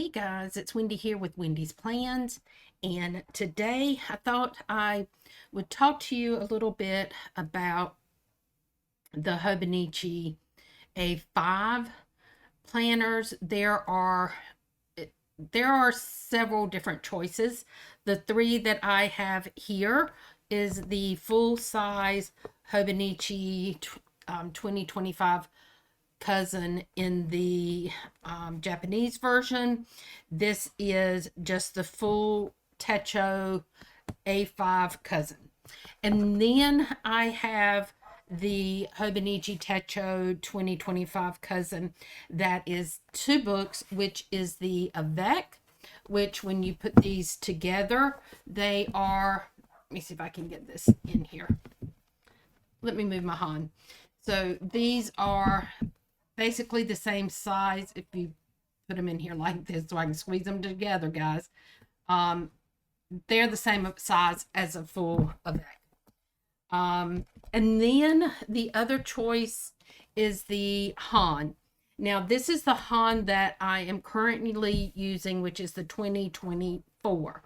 Hey guys, it's Wendy here with Wendy's Plans, and today I thought I would talk to you a little bit about the Hobonichi A5 planners. There are several different choices. The three that I have here is the full size Hobonichi 2025 Cousin in the Japanese version. This is just the full Techo A5 Cousin. And then I have the Hobonichi Techo 2025 Cousin that is two books, which is the AVEC, which when you put these together, they are, let me see if I can get this in here. Let me move my HON. So these are basically the same size if you put them in here like this so I can squeeze them together, guys. They're the same size as a full AVEC. And then the other choice is the HON. Now, this is the HON that I am currently using, which is the 2024.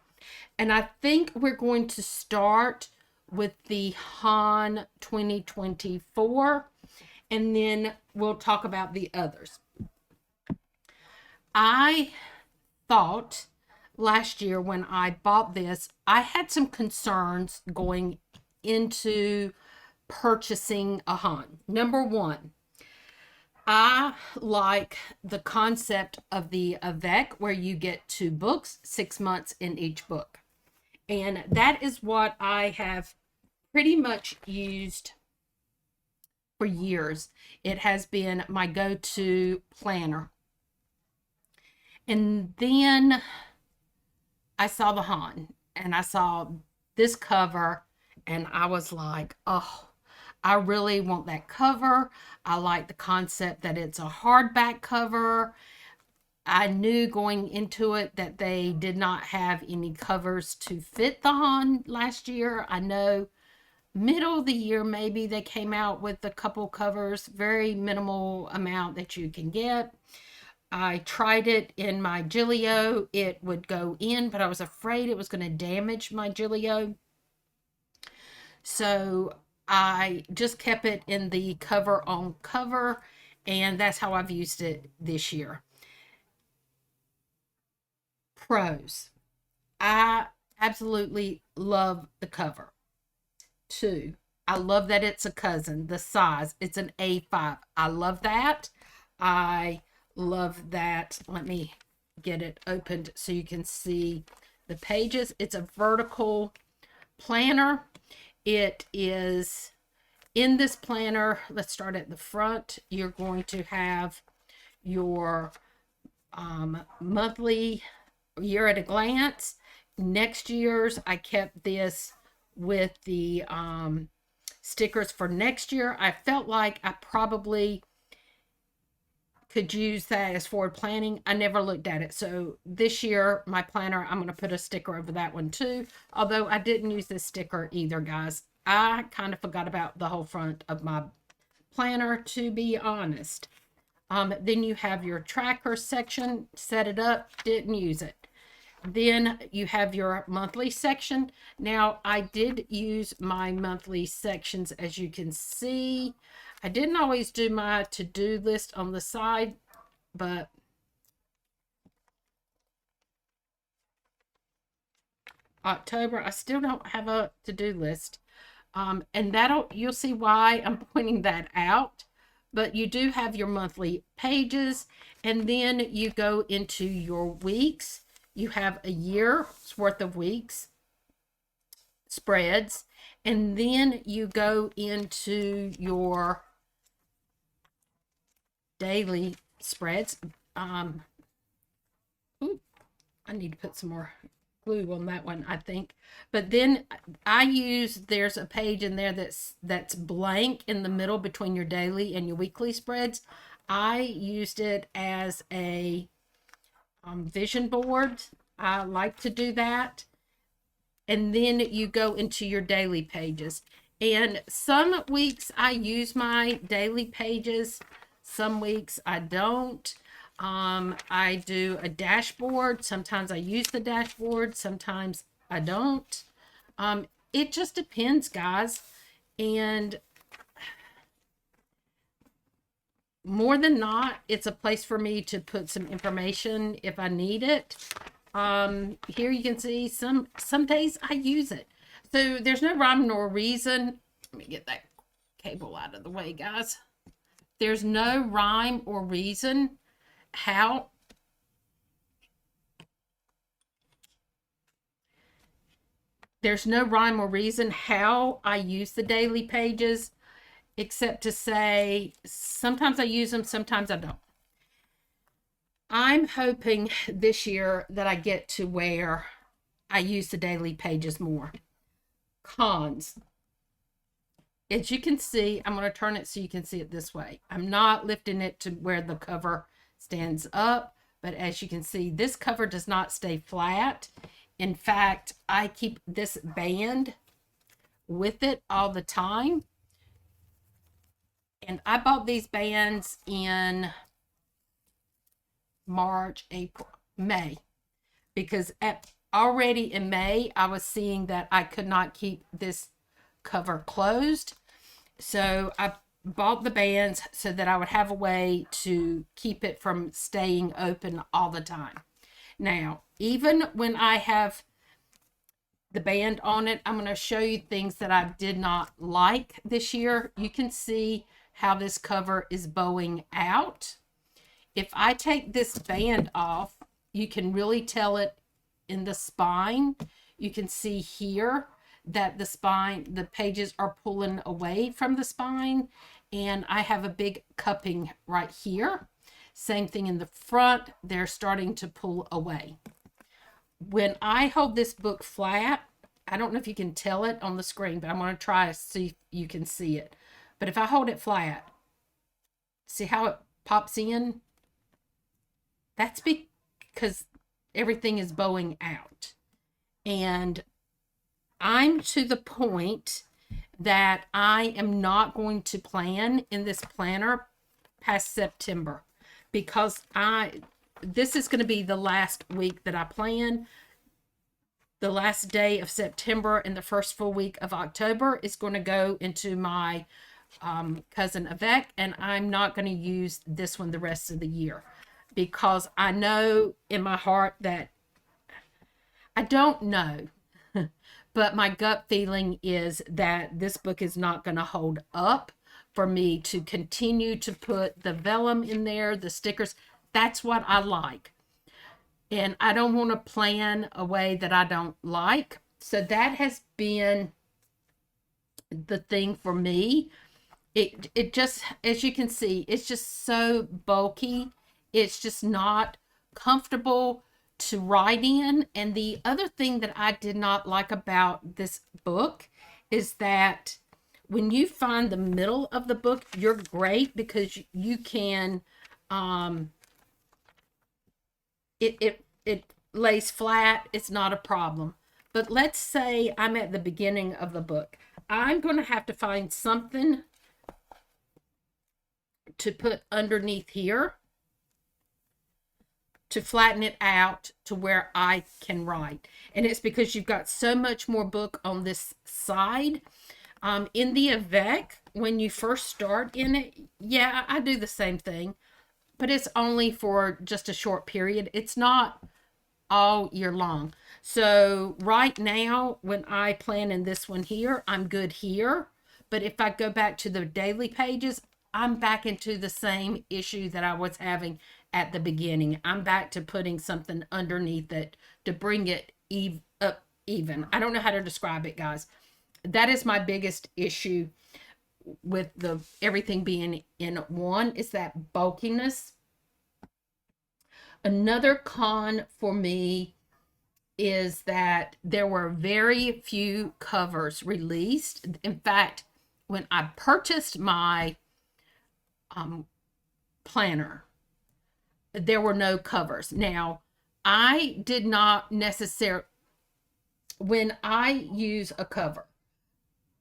And I think we're going to start with the HON 2024, and then we'll talk about the others. I thought last year when I bought this, I had some concerns going into purchasing a HON. Number one, I like the concept of the AVEC where you get two books, 6 months in each book. And that is what I have pretty much used for years. It has been my go-to planner. And then I saw the HON and I saw this cover and I was like, oh, I really want that cover. I like the concept that it's a hardback cover. I knew going into it that they did not have any covers to fit the HON last year. I know middle of the year maybe they came out with a couple covers, very minimal amount that you can get. I tried it in my Gilio. It would go in, but I was afraid it was going to damage my Gilio. So I just kept it in the cover on cover, and that's how I've used it this year. Pros. I absolutely love the cover. Two, I love that it's a cousin. The size, it's an A5. I love that. I love that. Let me get it opened so you can see the pages. It's a vertical planner. It is in this planner. Let's start at the front. You're going to have your monthly year at a glance. Next year's, I kept this with the stickers for next year. I felt like I probably could use that as forward planning. I never looked at it. So this year, my planner, I'm going to put a sticker over that one too. Although I didn't use this sticker either, guys. I kind of forgot about the whole front of my planner, to be honest. Then you have your tracker section. Set it up. Didn't use it. Then you have your monthly section. Now, I did use my monthly sections, as you can see. I didn't always do my to-do list on the side, but October, I still don't have a to-do list. And you'll see why I'm pointing that out. But you do have your monthly pages, and then you go into your weeks. You have a year's worth of weeks spreads, and then you go into your daily spreads. Ooh, I need to put some more glue on that one, I think. But then there's a page in there that's blank in the middle between your daily and your weekly spreads. I used it as a vision board. I like to do that. And then you go into your daily pages. And some weeks I use my daily pages. Some weeks I don't. I do a dashboard. Sometimes I use the dashboard, sometimes I don't. It just depends, guys. And more than not, it's a place for me to put some information if I need it. Here you can see some days I use it. So there's no rhyme nor reason. Let me get that cable out of the way, guys. There's no rhyme or reason how I use the daily pages, except to say sometimes I use them, sometimes I don't. I'm hoping this year that I get to where I use the daily pages more. Cons. As you can see, I'm going to turn it so you can see it this way. I'm not lifting it to where the cover stands up, but as you can see, this cover does not stay flat. In fact, I keep this band with it all the time. And I bought these bands in March, April, May, because already in May, I was seeing that I could not keep this cover closed. So I bought the bands so that I would have a way to keep it from staying open all the time. Now, even when I have the band on it, I'm going to show you things that I did not like this year. You can see how this cover is bowing out. If I take this band off, you can really tell it in the spine. You can see here that the pages are pulling away from the spine, and I have a big cupping right here. Same thing in the front, they're starting to pull away. When I hold this book flat, I don't know if you can tell it on the screen, but I'm going to try to see if you can see it. But if I hold it flat, see how it pops in? That's because everything is bowing out. And I'm to the point that I am not going to plan in this planner past September, because this is going to be the last week that I plan. The last day of September and the first full week of October is going to go into my Cousin AVEC, and I'm not going to use this one the rest of the year, because I know in my heart that I don't know, but my gut feeling is that this book is not going to hold up for me to continue to put the vellum in there, the stickers. That's what I like. And I don't want to plan a way that I don't like. So that has been the thing for me. It just, as you can see, it's just so bulky. It's just not comfortable to write in. And the other thing that I did not like about this book is that when you find the middle of the book, you're great, because you can, it lays flat. It's not a problem. But let's say I'm at the beginning of the book. I'm going to have to find something to put underneath here to flatten it out to where I can write. And it's because you've got so much more book on this side. In the AVEC, when you first start in it, yeah, I do the same thing, but it's only for just a short period. It's not all year long. So right now, when I plan in this one here, I'm good here. But if I go back to the daily pages, I'm back into the same issue that I was having at the beginning. I'm back to putting something underneath it to bring it up even. I don't know how to describe it, guys. That is my biggest issue with everything being in one, is that bulkiness. Another con for me is that there were very few covers released. In fact, when I purchased my planner, there were no covers. Now, I did not necessarily, when I use a cover,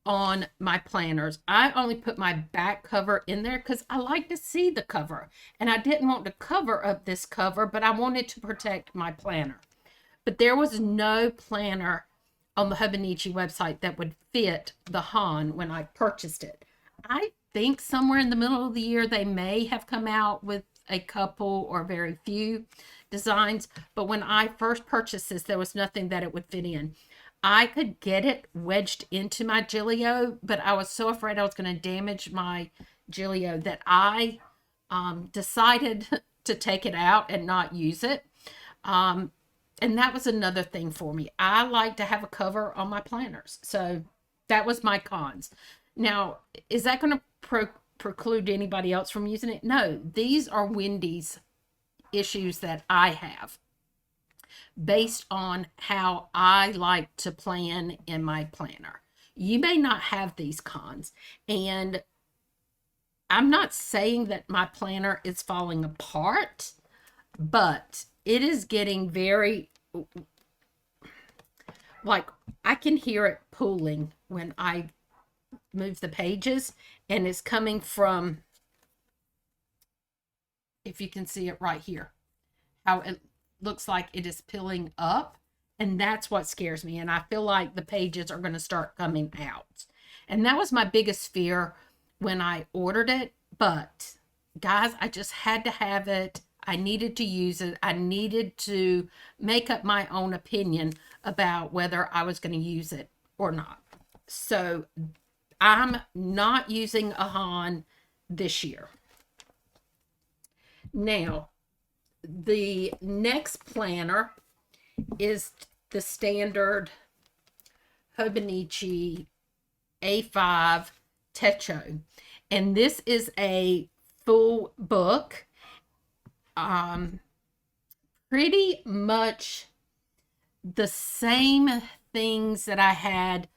on my planners. I only put my back cover in there because I like to see the cover. And I didn't want to cover up this cover, but I wanted to protect my planner. But there was no planner on the Hobonichi website that would fit the HON when I purchased it. I think somewhere in the middle of the year they may have come out with a couple or very few designs, but when I first purchased this, there was nothing that it would fit in. I could get it wedged into my Gilio, but I was so afraid I was going to damage my Gilio that I decided to take it out and not use it. And that was another thing for me. I like to have a cover on my planners. So that was my cons. Now, is that going to preclude anybody else from using it? No, these are Wendy's issues that I have based on how I like to plan in my planner. You may not have these cons, and I'm not saying that my planner is falling apart, but it is getting very, like, I can hear it pulling when I move the pages, and it's coming from, if you can see it right here, how it looks like it is peeling up, and that's what scares me. And I feel like the pages are going to start coming out, and that was my biggest fear when I ordered it. But guys, I just had to have it. I needed to use it. I needed to make up my own opinion about whether I was going to use it or not. So I'm not using a HON this year. Now, the next planner is the standard Hobonichi A5 Techo. And this is a full book. Pretty much the same things that I had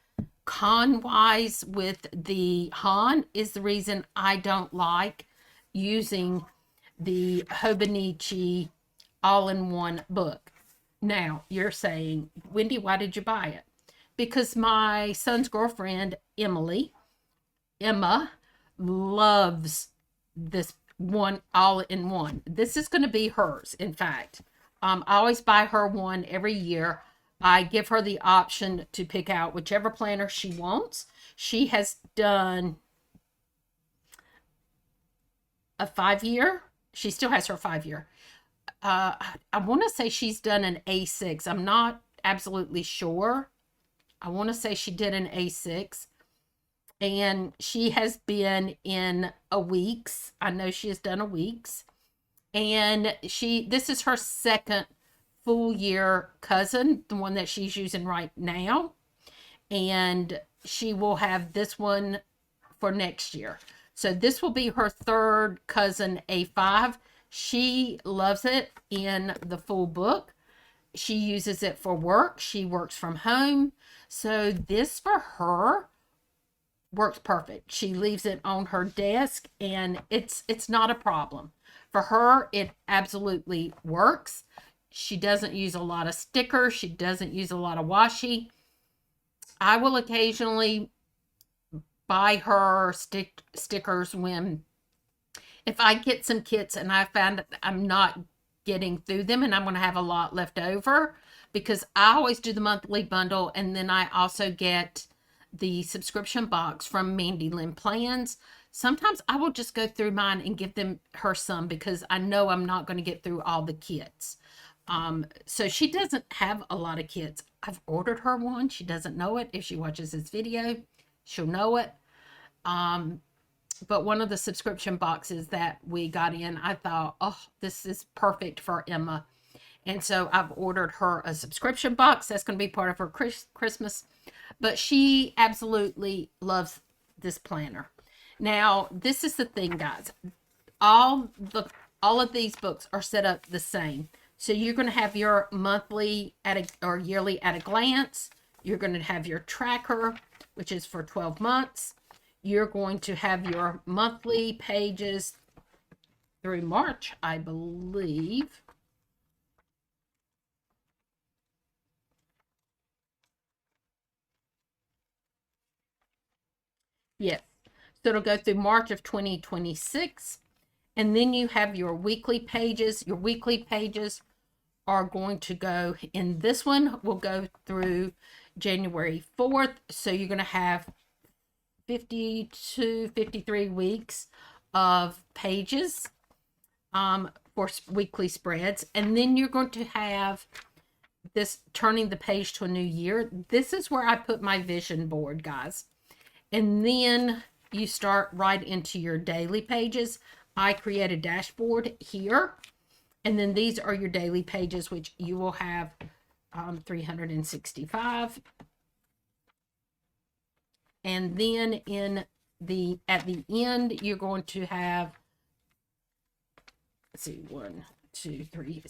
con-wise with the HON is the reason I don't like using the Hobonichi all-in-one book. Now, you're saying, Wendy, why did you buy it? Because my son's girlfriend, Emma, loves this one all-in-one. This is going to be hers, in fact. I always buy her one every year. I give her the option to pick out whichever planner she wants. She has done a 5-year. She still has her 5-year. I want to say she's done an A6. I'm not absolutely sure. I want to say she did an A6. And she has been in a week's. I know she has done a week's. And this is her second full year cousin, the one that she's using right now. And she will have this one for next year. So this will be her third cousin A5. She loves it in the full book. She uses it for work. She works from home. So this for her works perfect. She leaves it on her desk and it's not a problem. For her, it absolutely works. She doesn't use a lot of stickers. She doesn't use a lot of washi. I will occasionally buy her stickers if I get some kits and I found that I'm not getting through them and I'm going to have a lot left over, because I always do the monthly bundle, and then I also get the subscription box from Mandy Lynn Plans. Sometimes I will just go through mine and give her some because I know I'm not going to get through all the kits. So she doesn't have a lot of kits. I've ordered her one. She doesn't know it. If she watches this video, she'll know it. But one of the subscription boxes that we got in, I thought, oh, this is perfect for Emma. And so I've ordered her a subscription box. That's going to be part of her Christmas. But she absolutely loves this planner. Now, this is the thing, guys. All of these books are set up the same. So you're going to have your monthly or yearly at a glance. You're going to have your tracker, which is for 12 months. You're going to have your monthly pages through March, I believe. Yes. So it'll go through March of 2026. And then you have your weekly pages. Your weekly pages are going to go in this one, will go through January 4th. So you're going to have 52, 53 weeks of pages for weekly spreads. And then you're going to have this turning the page to a new year. This is where I put my vision board, guys. And then you start right into your daily pages. I create a dashboard here. And then these are your daily pages, which you will have 365. And then at the end, you're going to have, let's see, 1, 2, 3,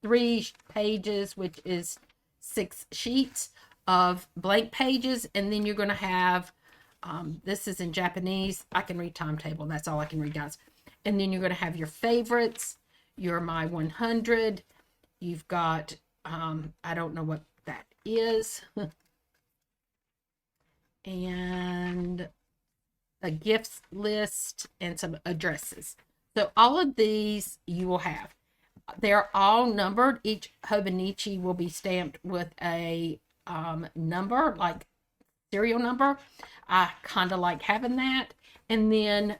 3 pages, which is 6 sheets of blank pages. And then you're going to have, this is in Japanese. I can read timetable. That's all I can read, guys. And then you're going to have your favorites, your My 100. You've got, I don't know what that is. And a gifts list and some addresses. So all of these you will have. They're all numbered. Each Hobonichi will be stamped with a number, like serial number. I kind of like having that. And then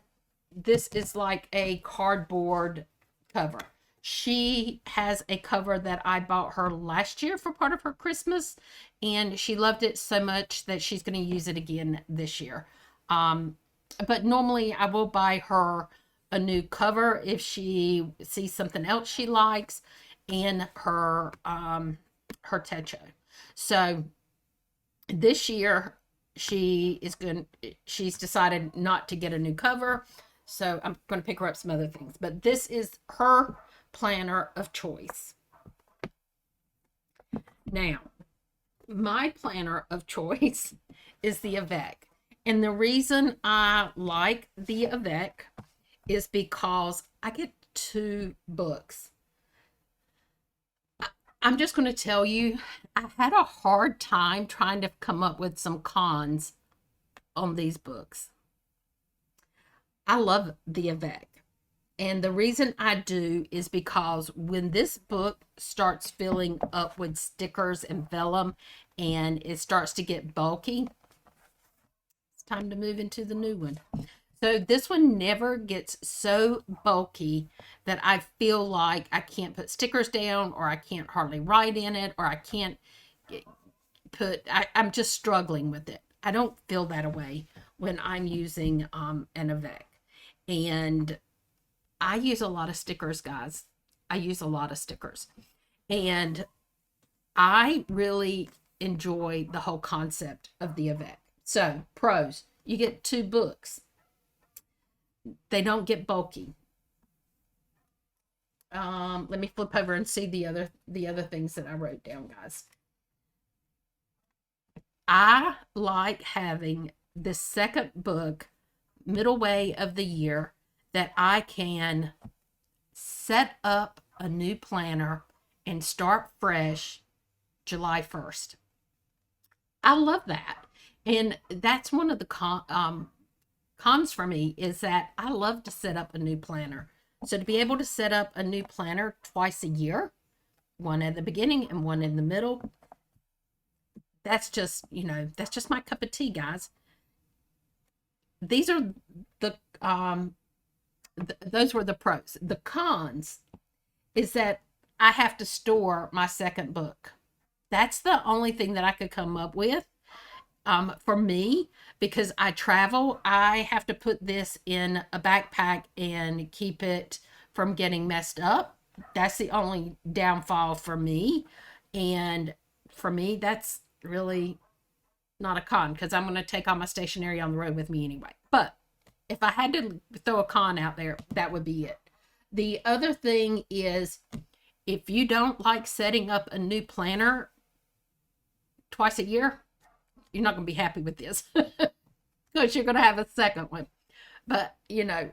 this is like a cardboard cover. She has a cover that I bought her last year for part of her Christmas, and she loved it so much that she's going to use it again this year. But normally I will buy her a new cover if she sees something else she likes in her Techo. So this year she's decided not to get a new cover. So I'm going to pick her up some other things. But this is her planner of choice. Now, my planner of choice is the AVEC. And the reason I like the AVEC is because I get 2 books. I'm just going to tell you, I had a hard time trying to come up with some cons on these books. I love the AVEC. And the reason I do is because when this book starts filling up with stickers and vellum and it starts to get bulky, it's time to move into the new one. So this one never gets so bulky that I feel like I can't put stickers down, or I can't hardly write in it, or I can't I'm just struggling with it. I don't feel that way when I'm using an AVEC. And I use a lot of stickers, guys. I use a lot of stickers. And I really enjoy the whole concept of the AVEC. So, pros, you get 2 books. They don't get bulky. Let me flip over and see the other things that I wrote down, guys. I like having the second book middle way of the year that I can set up a new planner and start fresh July 1st. I love that. And that's one of the cons for me, is that I love to set up a new planner. So to be able to set up a new planner twice a year, one at the beginning and one in the middle, that's just my cup of tea, guys. These are the those were the pros. The cons is that I have to store my second book. That's the only thing that I could come up with. For me, because I travel, I have to put this in a backpack and keep it from getting messed up. That's the only downfall for me. And for me, that's really not a con, because I'm going to take all my stationery on the road with me anyway. But if I had to throw a con out there, that would be it. The other thing is, if you don't like setting up a new planner twice a year, you're not going to be happy with this, because you're going to have a second one. But,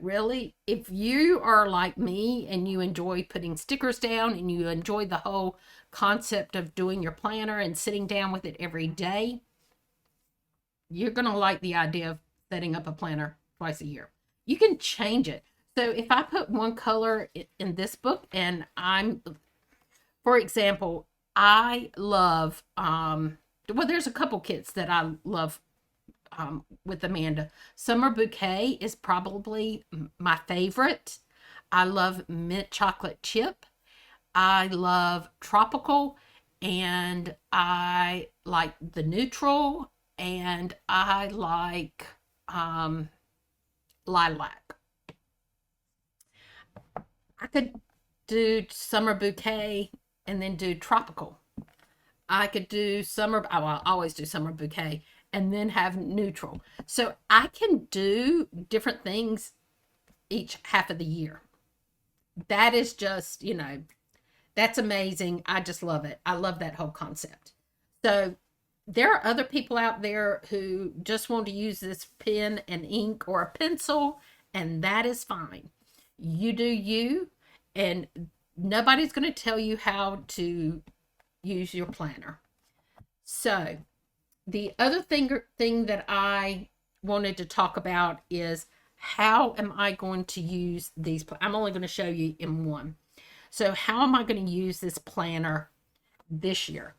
really, if you are like me and you enjoy putting stickers down and you enjoy the whole concept of doing your planner and sitting down with it every day, you're going to like the idea of setting up a planner twice a year. You can change it. So if I put one color in this book, and for example, I love, well, there's a couple kits that I love with Amanda. Summer Bouquet is probably my favorite. I love mint chocolate chip. I love tropical, and I like the neutral, and I like lilac. I could do summer bouquet and then do tropical. I could do summer, oh, I always do summer bouquet and then have neutral. So I can do different things each half of the year. That is just, that's amazing. I just love it. I love that whole concept. So there are other people out there who just want to use this pen and ink or a pencil, and that is fine. You do you, and nobody's going to tell you how to use your planner. So the other thing that I wanted to talk about is, how am I going to use these? I'm only going to show you in one. So how am I going to use this planner this year?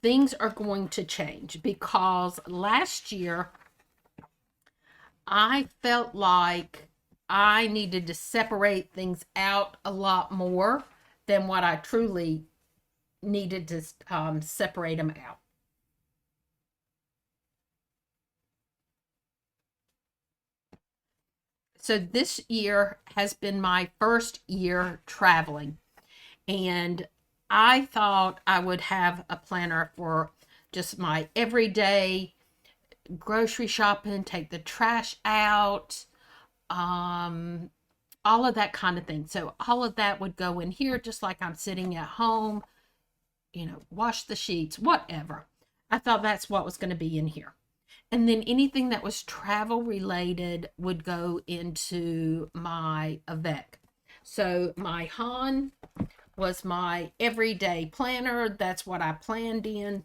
Things are going to change because last year I felt like I needed to separate things out a lot more than what I truly needed to separate them out. So this year has been my first year traveling, and I thought I would have a planner for just my everyday grocery shopping, take the trash out, all of that kind of thing. So all of that would go in here, just like I'm sitting at home, wash the sheets, whatever. I thought that's what was going to be in here. And then anything that was travel related would go into my AVEC. So my HON was my everyday planner. That's what I planned in.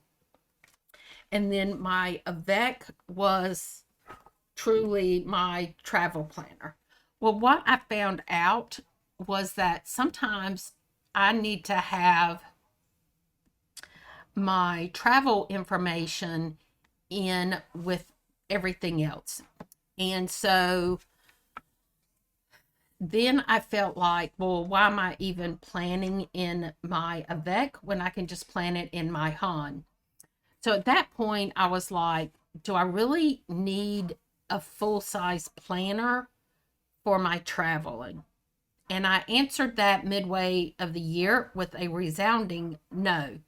And then my AVEC was truly my travel planner. Well, what I found out was that sometimes I need to have my travel information in with everything else. And so then I felt like, well, why am I even planning in my AVEC when I can just plan it in my HON? So at that point, I was like, do I really need a full-size planner for my traveling? And I answered that midway of the year with a resounding no.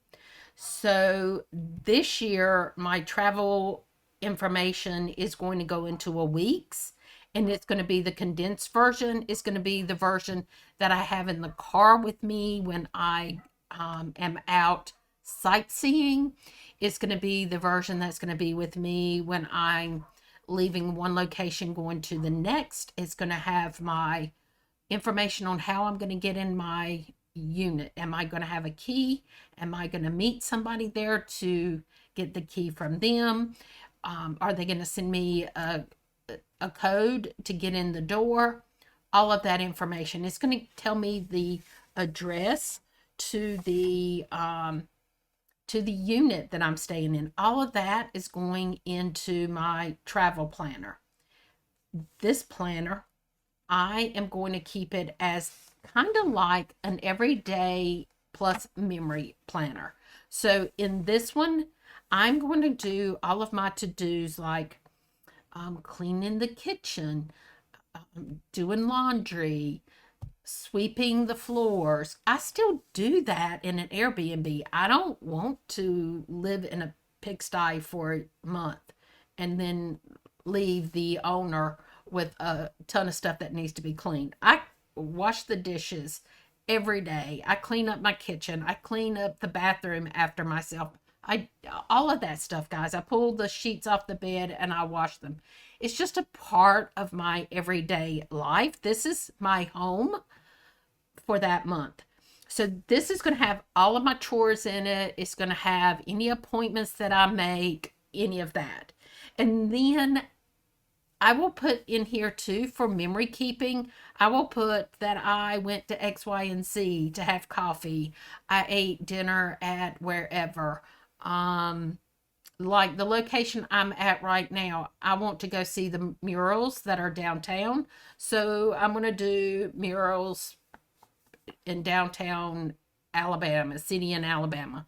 So this year, my travel information is going to go into a week's, and it's going to be the condensed version. It's going to be the version that I have in the car with me when I am out sightseeing. It's going to be the version that's going to be with me when I'm leaving one location going to the next. It's going to have my information on how I'm going to get in my unit. Am I going to have a key? Am I going to meet somebody there to get the key from them? Are they going to send me a code to get in the door? All of that information. It's going to tell me the address to the unit that I'm staying in. All of that is going into my travel planner. This planner, I am going to keep it as kind of like an everyday plus memory planner. So in this one, I'm going to do all of my to-dos, like cleaning the kitchen, doing laundry, sweeping the floors. I still do that in an Airbnb. I don't want to live in a pigsty for a month and then leave the owner with a ton of stuff that needs to be cleaned. I wash the dishes every day. I clean up my kitchen. I clean up the bathroom after myself. All of that stuff, guys. I pull the sheets off the bed and I wash them. It's just a part of my everyday life. This is my home for that month. So this is going to have all of my chores in it. It's going to have any appointments that I make, any of that. And then I will put in here too for memory keeping. I will put that I went to X, Y, and Z to have coffee. I ate dinner at wherever. Like the location I'm at right now, I want to go see the murals that are downtown. So I'm going to do murals in downtown Alabama, city in Alabama.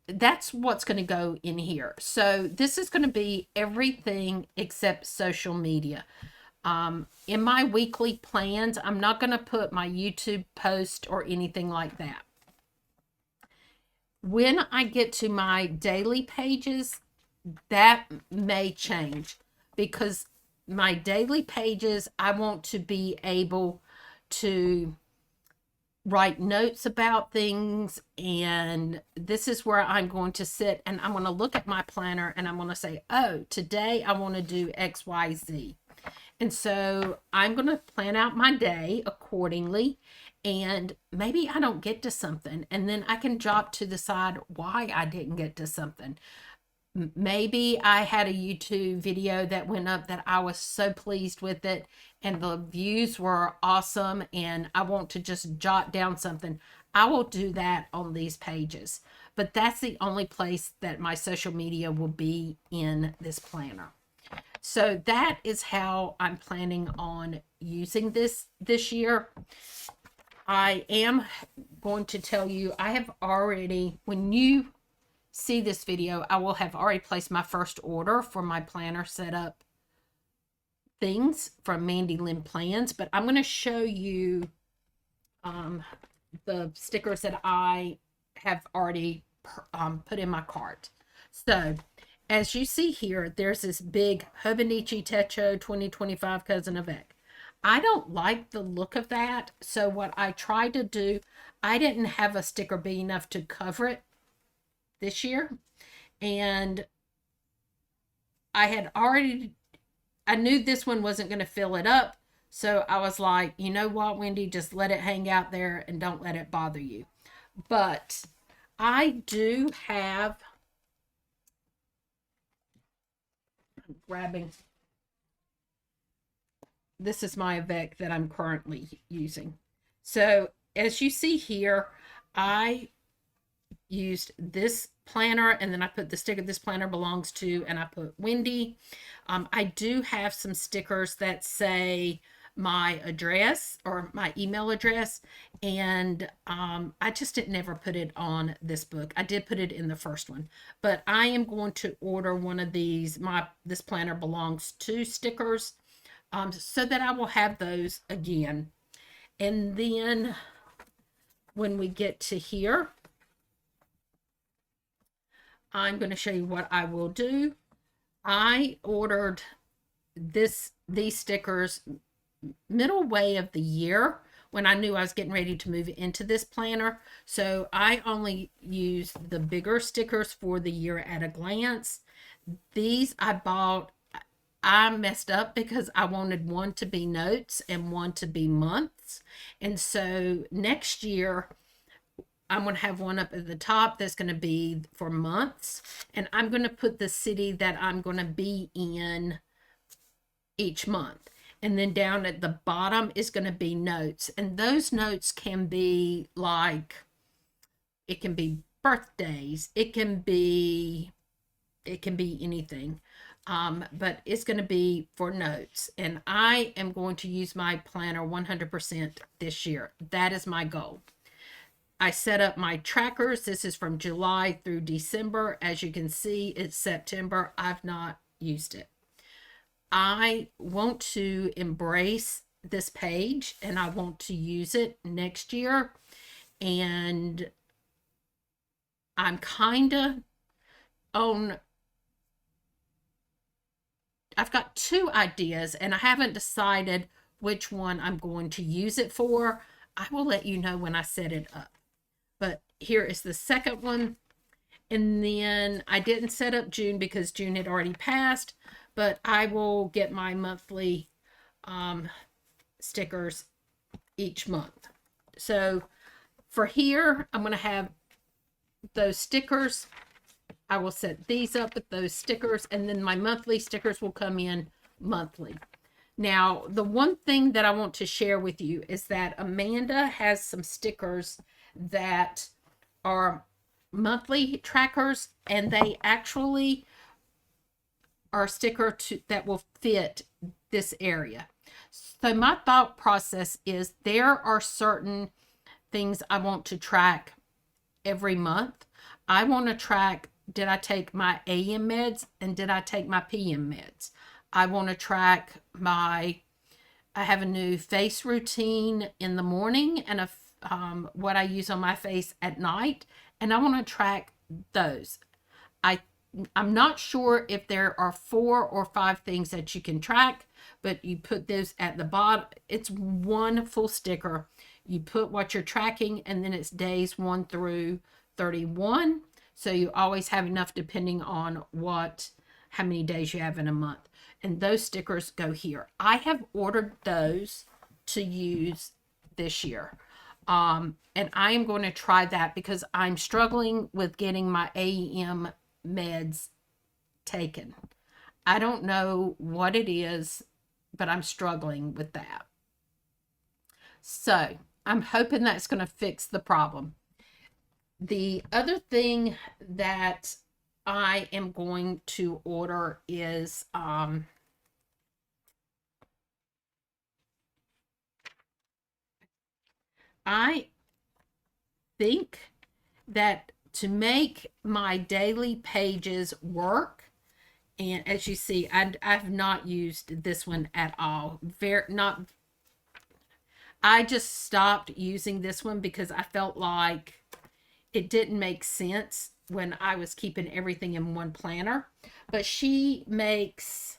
That's what's going to go in here. So this is going to be everything except social media. In my weekly plans, I'm not going to put my YouTube post or anything like that. When I get to my daily pages, that may change, because my daily pages, I want to be able to write notes about things, and this is where I'm going to sit and I'm going to look at my planner and I'm going to say, oh, today I want to do XYZ. And so I'm going to plan out my day accordingly, and maybe I don't get to something, and then I can jot to the side why I didn't get to something. Maybe I had a YouTube video that went up that I was so pleased with it and the views were awesome, and I want to just jot down something. I will do that on these pages, but that's the only place that my social media will be in this planner. So that is how I'm planning on using this year. I am going to tell you, I have already, when you see this video, I will have already placed my first order for my planner setup things from Mandy Lynn Plans, but I'm going to show you the stickers that I have already put in my cart. So as you see here, there's this big Hobonichi Techo 2025 Cousin AVEC. I don't like the look of that. So what I tried to do, I didn't have a sticker big enough to cover it this year. And I knew this one wasn't going to fill it up. So I was like, you know what, Wendy, just let it hang out there and don't let it bother you. But I do have, grabbing, this is my AVEC that I'm currently using. So as you see here, I used this planner, and then I put the sticker this planner belongs to, and I put Wendy. I do have some stickers that say my address or my email address, and I just didn't never put it on this book. I did put it in the first one, but I am going to order one of these this planner belongs to stickers, so that I will have those again. And then when we get to here, I'm going to show you what I will do. I ordered these stickers middle way of the year when I knew I was getting ready to move into this planner. So I only use the bigger stickers for the year at a glance. These I bought, I messed up because I wanted one to be notes and one to be months. And so next year, I'm going to have one up at the top that's going to be for months. And I'm going to put the city that I'm going to be in each month. And then down at the bottom is going to be notes. And those notes can be like, it can be birthdays. It can be anything. But it's going to be for notes. And I am going to use my planner 100% this year. That is my goal. I set up my trackers. This is from July through December. As you can see, it's September. I've not used it. I want to embrace this page and I want to use it next year. And I'm kind of on, I've got two ideas and I haven't decided which one I'm going to use it for. I will let you know when I set it up. But here is the second one. And then I didn't set up June because June had already passed, but I will get my monthly stickers each month. So for here, I'm going to have those stickers. I will set these up with those stickers, and then my monthly stickers will come in monthly. Now, the one thing that I want to share with you is that Amanda has some stickers that are monthly trackers, and they actually are a sticker that will fit this area. So my thought process is there are certain things I want to track every month. I want to track, did I take my AM meds and did I take my PM meds? I want to track I have a new face routine in the morning and what I use on my face at night, and I want to track those. I'm not sure if there are 4 or 5 things that you can track, but you put those at the bottom. It's one full sticker. You put what you're tracking, and then it's days 1 through 31. So you always have enough depending on how many days you have in a month. And those stickers go here. I have ordered those to use this year. And I am going to try that because I'm struggling with getting my AM meds taken. I don't know what it is, but I'm struggling with that. So I'm hoping that's going to fix the problem. The other thing that I am going to order is I think that to make my daily pages work, and as you see, I've not used this one at all. I just stopped using this one because I felt like it didn't make sense when I was keeping everything in one planner. But she makes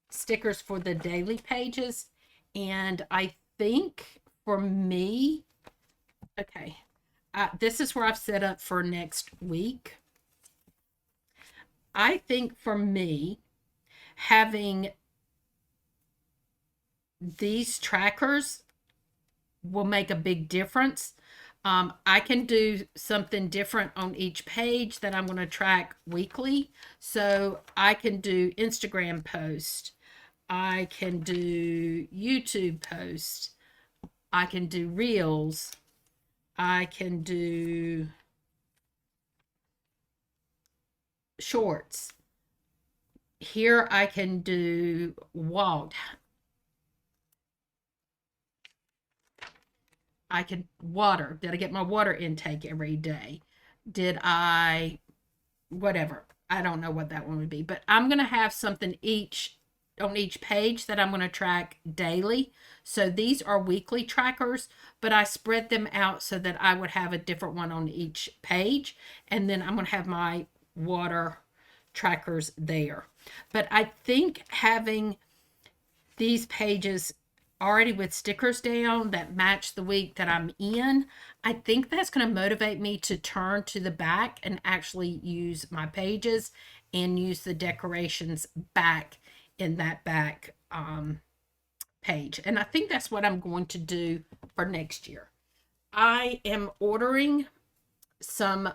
stickers for the daily pages, and I think for me, okay, this is where I've set up for next week. I think for me, having these trackers will make a big difference. I can do something different on each page that I'm going to track weekly. So I can do Instagram posts. I can do YouTube posts. I can do reels. I can do shorts. Here I can do walk. I can water. Did I get my water intake every day? Did I, whatever. I don't know what that one would be, but I'm going to have something on each page that I'm going to track daily. So these are weekly trackers, but I spread them out so that I would have a different one on each page. And then I'm going to have my water trackers there. But I think having these pages already with stickers down that match the week that I'm in, I think that's going to motivate me to turn to the back and actually use my pages and use the decorations back in that back page. And I think that's what I'm going to do for next year. I am ordering some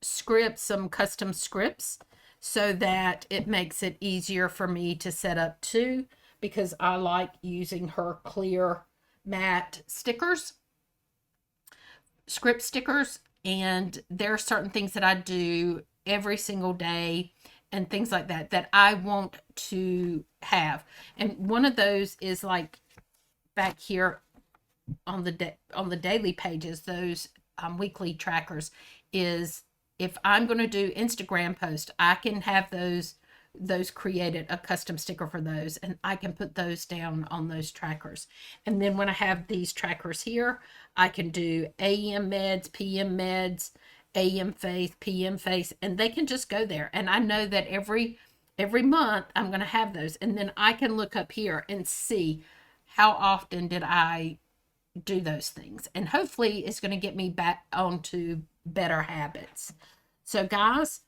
scripts, some custom scripts, so that it makes it easier for me to set up too, because I like using her clear matte stickers, script stickers, and there are certain things that I do every single day and things like that that I want to have. And one of those is like back here on the daily pages, those weekly trackers, is if I'm going to do Instagram post, I can have those created, a custom sticker for those, and I can put those down on those trackers. And then when I have these trackers here, I can do AM meds, PM meds, AM face, PM face, and they can just go there. And I know that every month I'm going to have those, and then I can look up here and see how often did I do those things, and hopefully it's going to get me back onto better habits. So guys,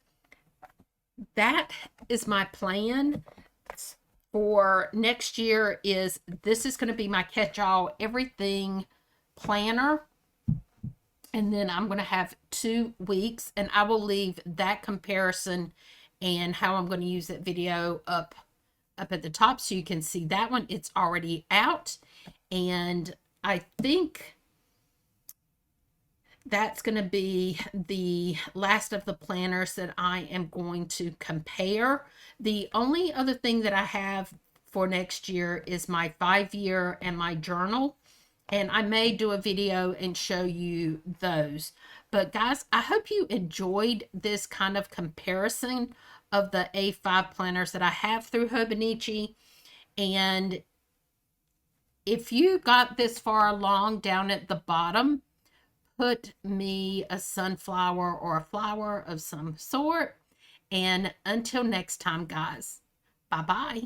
that is my plan for next year. This is going to be my catch-all everything planner, and then I'm going to have 2 weeks, and I will leave that comparison and how I'm going to use that video up at the top so you can see that one. It's already out, and I think that's going to be the last of the planners that I am going to compare. The only other thing that I have for next year is my 5-year and my journal, and I may do a video and show you those. But guys, I hope you enjoyed this kind of comparison of the A5 planners that I have through Hobonichi. And if you got this far along, down at the bottom, put me a sunflower or a flower of some sort. And until next time, guys, bye-bye.